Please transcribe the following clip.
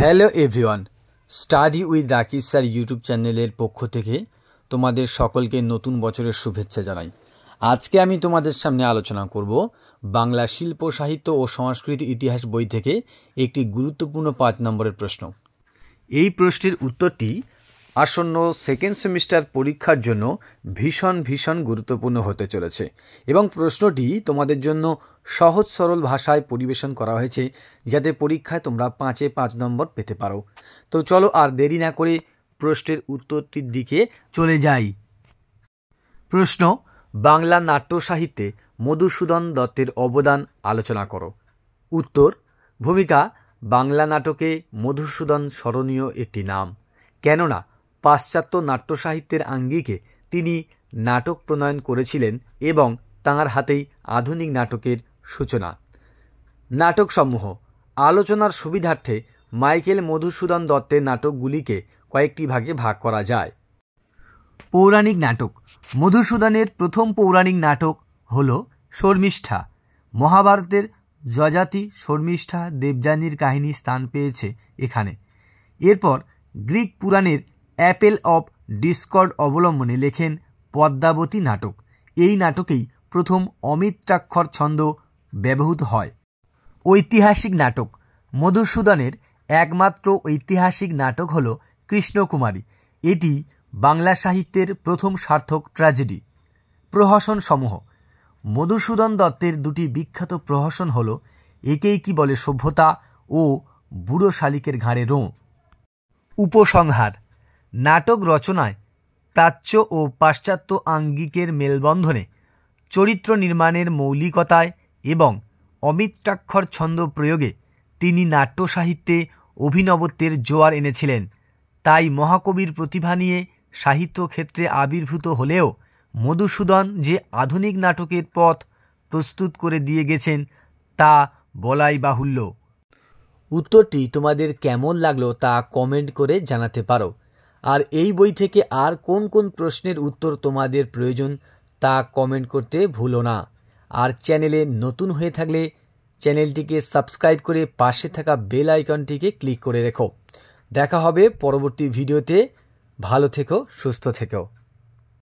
Hello everyone, study with Rakib sir YouTube চ্যানেলের পক্ষ থেকে তোমাদের সকলকে নতুন বছরের শুভেচ্ছা জানাই। আজকে আমি তোমাদের সামনে আলোচনা করব বাংলা শিল্প সাহিত্য ও সংস্কৃতি ইতিহাস বই থেকে একটি গুরুত্বপূর্ণ 5 নম্বরের প্রশ্ন। এই প্রশ্নের উত্তরটি আসন্ন সেকেন্ড সেমিস্টার পরীক্ষার জন্য ভীষণ গুরুত্বপূর্ণ হতে চলেছে এবং প্রশ্নটি তোমাদের জন্য সহজ সরল ভাষায় পরিবেশন করা হয়েছে যাতে পরীক্ষায় তোমরা 5-এ 5 নম্বর পেতে পারো। তো চলো আর দেরি না করে প্রশ্নের উত্তরটির দিকে চলে যাই। প্রশ্ন: বাংলা নাট্য সাহিত্যে মধুসূদন দত্তের অবদান আলোচনা করো। উত্তর: ভূমিকা: বাংলা নাটকে মধুসূদন স্মরণীয় একটি নাম, কেননা পাশ্চাত্য নাট্য সাহিত্যের আঙ্গিকে তিনি নাটক প্রণয়ন করেছিলেন এবং তাঁর হাতেই আধুনিক নাটকের সূচনা। নাটকসমূহ: আলোচনার সুবিধার্থে মাইকেল মধুসূদন দত্তের নাটকগুলিকে কয়েকটি ভাগে ভাগ করা যায়। পৌরাণিক নাটক: মধুসূদনের প্রথম পৌরাণিক নাটক হল শর্মিষ্ঠা। মহাভারতের যযাতি শর্মিষ্ঠা দেবযানীর কাহিনী স্থান পেয়েছে এখানে। এরপর গ্রিক পুরাণের অ্যাপেল অব ডিসকর্ড অবলম্বনে লেখেন পদ্মাবতী নাটক। এই নাটকেই প্রথম অমিত্রাক্ষর ছন্দ ব্যবহৃত হয়। ঐতিহাসিক নাটক: মধুসূদনের একমাত্র ঐতিহাসিক নাটক হল কৃষ্ণকুমারী। এটি বাংলা সাহিত্যের প্রথম সার্থক ট্র্যাজেডি। প্রহসন সমূহ: মধুসূদন দত্তের দুটি বিখ্যাত প্রহসন হল একেই কি বলে সভ্যতা ও বুড়ো শালিকের ঘাড়ে রোঁ। উপসংহার: নাটক রচনায় প্রাচ্য ও পাশ্চাত্য আঙ্গিকের মেলবন্ধনে, চরিত্র নির্মাণের মৌলিকতায় এবং অমিত্রাক্ষর ছন্দ প্রয়োগে তিনি নাট্য সাহিত্যে অভিনবত্বের জোয়ার এনেছিলেন। তাই মহাকবির প্রতিভা নিয়ে সাহিত্য ক্ষেত্রে আবির্ভূত হলেও মধুসূদন যে আধুনিক নাটকের পথ প্রস্তুত করে দিয়ে গেছেন তা বলাই বাহুল্য। উত্তরটি তোমাদের কেমন লাগলো তা কমেন্ট করে জানাতে পারো। আর এই বই থেকে আর কোন কোন প্রশ্নের উত্তর তোমাদের প্রয়োজন তা কমেন্ট করতে ভুলো না। আর চ্যানেলে নতুন হয়ে থাকলে চ্যানেলটিকে সাবস্ক্রাইব করে পাশে থাকা বেল আইকনটিকে ক্লিক করে রেখো। দেখা হবে পরবর্তী ভিডিওতে। ভালো থেকো, সুস্থ থেকো।